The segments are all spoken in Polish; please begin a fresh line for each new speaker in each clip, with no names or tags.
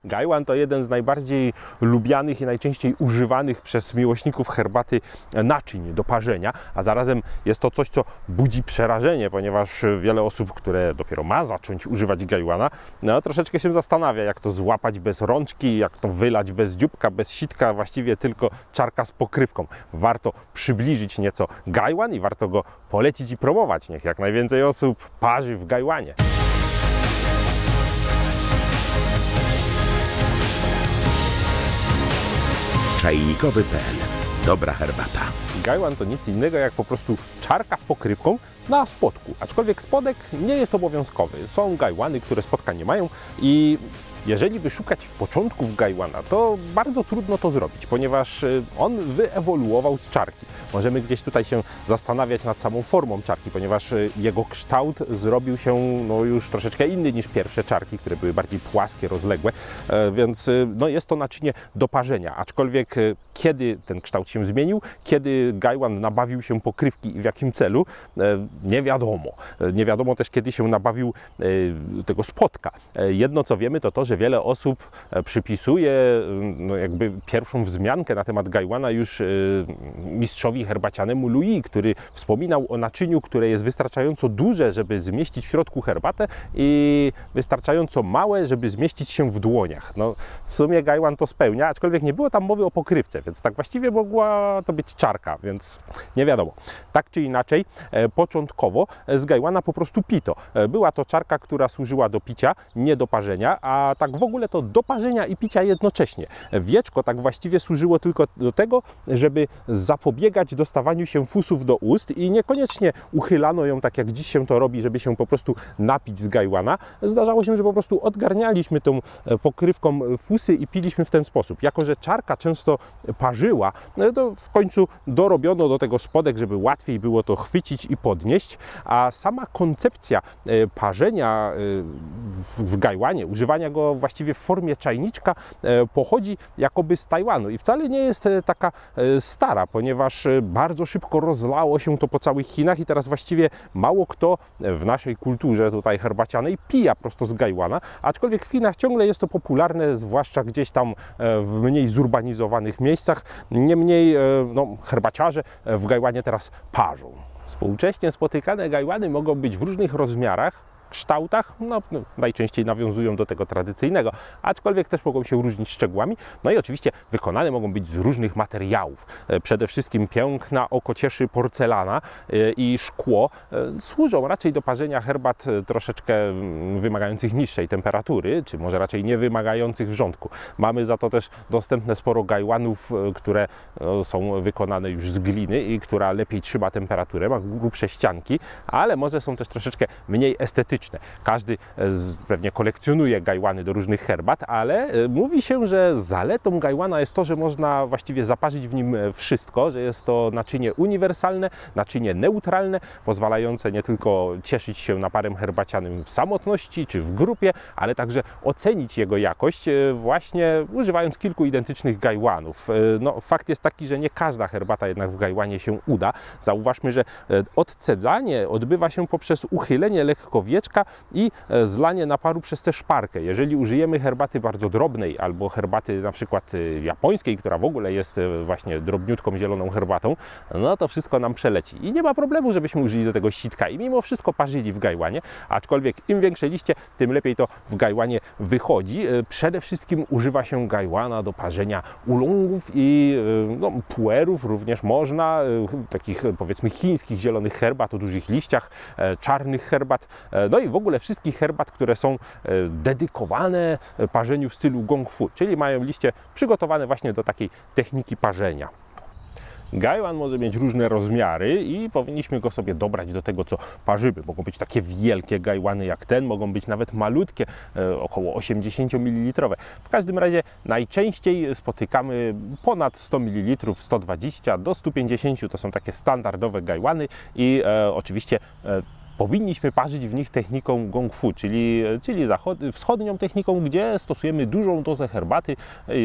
Gajłan to jeden z najbardziej lubianych i najczęściej używanych przez miłośników herbaty naczyń do parzenia, a zarazem jest to coś, co budzi przerażenie, ponieważ wiele osób, które dopiero ma zacząć używać gajłana, no, troszeczkę się zastanawia, jak to złapać bez rączki, jak to wylać bez dzióbka, bez sitka, właściwie tylko czarka z pokrywką. Warto przybliżyć nieco gajłan i warto go polecić i promować. Niech jak najwięcej osób parzy w gajłanie.
Czajnikowy.pl. Dobra herbata.
Gajłan to nic innego jak po prostu czarka z pokrywką na spodku, aczkolwiek spodek nie jest obowiązkowy. Są gajłany, które spodka nie mają i jeżeli by szukać początków gajłana, to bardzo trudno to zrobić, ponieważ on wyewoluował z czarki. Możemy gdzieś tutaj się zastanawiać nad samą formą czarki, ponieważ jego kształt zrobił się no, już troszeczkę inny niż pierwsze czarki, które były bardziej płaskie, rozległe, więc no, jest to naczynie do parzenia. Aczkolwiek kiedy ten kształt się zmienił, kiedy gajłan nabawił się pokrywki i w jakim celu, nie wiadomo. Nie wiadomo też, kiedy się nabawił tego spodka. Jedno co wiemy, to to, że wiele osób przypisuje no, jakby pierwszą wzmiankę na temat gajłana już mistrzowi herbacianemu Louis, który wspominał o naczyniu, które jest wystarczająco duże, żeby zmieścić w środku herbatę i wystarczająco małe, żeby zmieścić się w dłoniach. No, w sumie gajłan to spełnia, aczkolwiek nie było tam mowy o pokrywce, więc tak właściwie mogła to być czarka, więc nie wiadomo. Tak czy inaczej, początkowo z gajłana po prostu pito. Była to czarka, która służyła do picia, nie do parzenia, a tak w ogóle to do parzenia i picia jednocześnie. Wieczko tak właściwie służyło tylko do tego, żeby zapobiegać dostawaniu się fusów do ust i niekoniecznie uchylano ją tak jak dziś się to robi, żeby się po prostu napić z gajłana. Zdarzało się, że po prostu odgarnialiśmy tą pokrywką fusy i piliśmy w ten sposób. Jako że czarka często parzyła, to w końcu dorobiono do tego spodek, żeby łatwiej było to chwycić i podnieść, a sama koncepcja parzenia w gajłanie, używania go właściwie w formie czajniczka pochodzi jakoby z Tajwanu i wcale nie jest taka stara, ponieważ bardzo szybko rozlało się to po całych Chinach i teraz właściwie mało kto w naszej kulturze tutaj herbacianej pija prosto z gajłana, aczkolwiek w Chinach ciągle jest to popularne, zwłaszcza gdzieś tam w mniej zurbanizowanych miejscach. Niemniej no, herbaciarze w gajłanie teraz parzą. Współcześnie spotykane gajłany mogą być w różnych rozmiarach, kształtach, no, najczęściej nawiązują do tego tradycyjnego, aczkolwiek też mogą się różnić szczegółami. No i oczywiście wykonane mogą być z różnych materiałów. Przede wszystkim piękna, oko cieszy porcelana i szkło służą raczej do parzenia herbat troszeczkę wymagających niższej temperatury, czy może raczej nie wymagających wrzątku. Mamy za to też dostępne sporo gajłanów, które są wykonane już z gliny i która lepiej trzyma temperaturę, ma grubsze ścianki, ale może są też troszeczkę mniej estetyczne. Każdy pewnie kolekcjonuje gajłany do różnych herbat, ale mówi się, że zaletą gajłana jest to, że można właściwie zaparzyć w nim wszystko, że jest to naczynie uniwersalne, naczynie neutralne, pozwalające nie tylko cieszyć się naparem herbacianym w samotności czy w grupie, ale także ocenić jego jakość właśnie używając kilku identycznych gajłanów. No, fakt jest taki, że nie każda herbata jednak w gajłanie się uda. Zauważmy, że odcedzanie odbywa się poprzez uchylenie lekko wieczka i zlanie naparu przez tę szparkę. Jeżeli użyjemy herbaty bardzo drobnej albo herbaty na przykład japońskiej, która w ogóle jest właśnie drobniutką zieloną herbatą, no to wszystko nam przeleci. I nie ma problemu, żebyśmy użyli do tego sitka i mimo wszystko parzyli w gajłanie, aczkolwiek im większe liście, tym lepiej to w gajłanie wychodzi. Przede wszystkim używa się gajłana do parzenia ulungów i no, puerów również można, takich powiedzmy chińskich zielonych herbat o dużych liściach, czarnych herbat, no i w ogóle wszystkich herbat, które są dedykowane parzeniu w stylu gong fu, czyli mają liście przygotowane właśnie do takiej techniki parzenia. Gajłan może mieć różne rozmiary i powinniśmy go sobie dobrać do tego, co parzymy. Mogą być takie wielkie gajłany jak ten, mogą być nawet malutkie, około 80 ml. W każdym razie najczęściej spotykamy ponad 100 ml, 120 do 150 to są takie standardowe gajłany i oczywiście powinniśmy parzyć w nich techniką gong fu, czyli wschodnią techniką, gdzie stosujemy dużą dozę herbaty,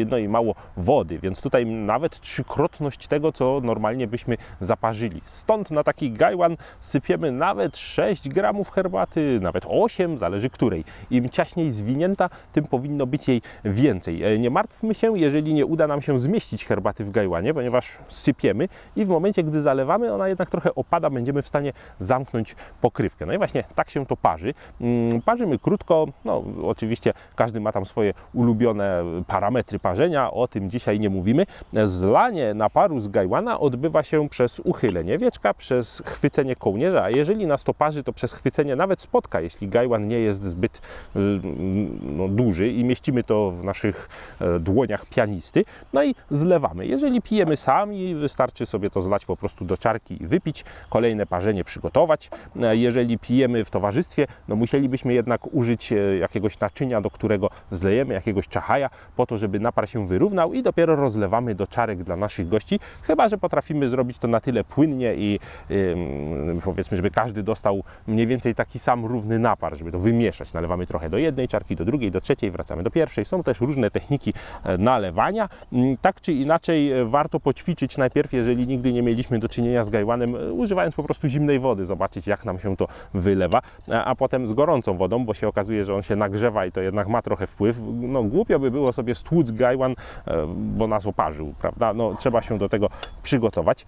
no i mało wody, więc tutaj nawet trzykrotność tego, co normalnie byśmy zaparzyli. Stąd na taki gaiwan sypiemy nawet 6 gramów herbaty, nawet 8, zależy której. Im ciaśniej zwinięta, tym powinno być jej więcej. Nie martwmy się, jeżeli nie uda nam się zmieścić herbaty w gaiwanie, ponieważ sypiemy i w momencie, gdy zalewamy, ona jednak trochę opada, będziemy w stanie zamknąć pokrywkę. No i właśnie tak się to parzy. Parzymy krótko, no oczywiście każdy ma tam swoje ulubione parametry parzenia, o tym dzisiaj nie mówimy. Zlanie naparu z gaiwana odbywa się przez uchylenie wieczka, przez chwycenie kołnierza, a jeżeli nas to parzy, to przez chwycenie nawet spotka, jeśli gaiwan nie jest zbyt duży i mieścimy to w naszych dłoniach pianisty, no i zlewamy. Jeżeli pijemy sami, wystarczy sobie to zlać po prostu do ciarki i wypić, kolejne parzenie przygotować. Jeżeli pijemy w towarzystwie, no musielibyśmy jednak użyć jakiegoś naczynia, do którego zlejemy, jakiegoś czachaja, po to, żeby napar się wyrównał i dopiero rozlewamy do czarek dla naszych gości, chyba że potrafimy zrobić to na tyle płynnie i powiedzmy, żeby każdy dostał mniej więcej taki sam równy napar, żeby to wymieszać. Nalewamy trochę do jednej czarki, do drugiej, do trzeciej, wracamy do pierwszej. Są też różne techniki nalewania. Tak czy inaczej warto poćwiczyć najpierw, jeżeli nigdy nie mieliśmy do czynienia z gaiwanem, używając po prostu zimnej wody, zobaczyć jak nam się to wylewa, a potem z gorącą wodą, bo się okazuje, że on się nagrzewa i to jednak ma trochę wpływ. No głupio by było sobie stłuc gaiwan, bo nas oparzył, prawda? No trzeba się do tego przygotować.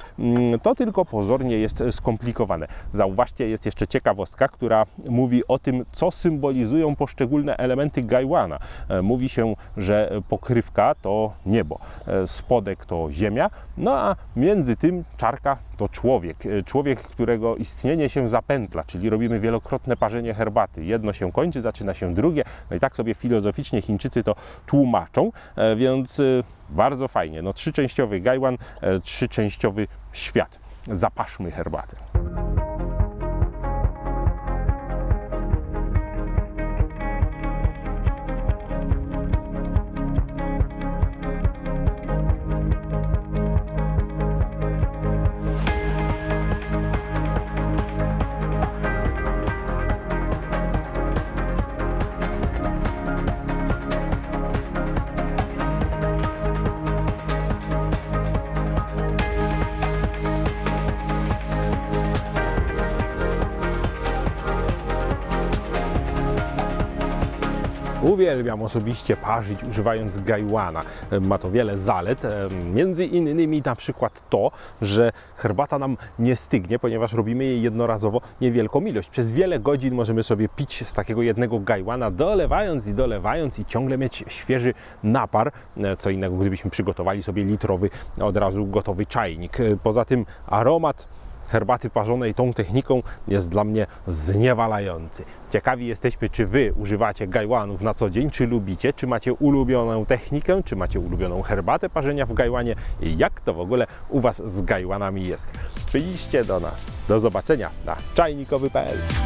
To tylko pozornie jest skomplikowane. Zauważcie, jest jeszcze ciekawostka, która mówi o tym, co symbolizują poszczególne elementy gaiwana. Mówi się, że pokrywka to niebo, spodek to ziemia, no a między tym czarka to człowiek. Człowiek, którego istnienie się zapętla, czyli robimy wielokrotne parzenie herbaty. Jedno się kończy, zaczyna się drugie. No i tak sobie filozoficznie Chińczycy to tłumaczą, więc bardzo fajnie. No trzyczęściowy gaiwan, trzyczęściowy świat. Zapaszmy herbatę. Uwielbiam osobiście parzyć używając gaiwana. Ma to wiele zalet, między innymi na przykład to, że herbata nam nie stygnie, ponieważ robimy jej jednorazowo niewielką ilość. Przez wiele godzin możemy sobie pić z takiego jednego gaiwana, dolewając i ciągle mieć świeży napar. Co innego, gdybyśmy przygotowali sobie litrowy, od razu gotowy czajnik. Poza tym aromat herbaty parzonej tą techniką jest dla mnie zniewalający. Ciekawi jesteśmy, czy Wy używacie gaiwanów na co dzień, czy lubicie, czy macie ulubioną technikę, czy macie ulubioną herbatę parzenia w gaiwanie i jak to w ogóle u Was z gaiwanami jest. Przyjdźcie do nas. Do zobaczenia na czajnikowy.pl.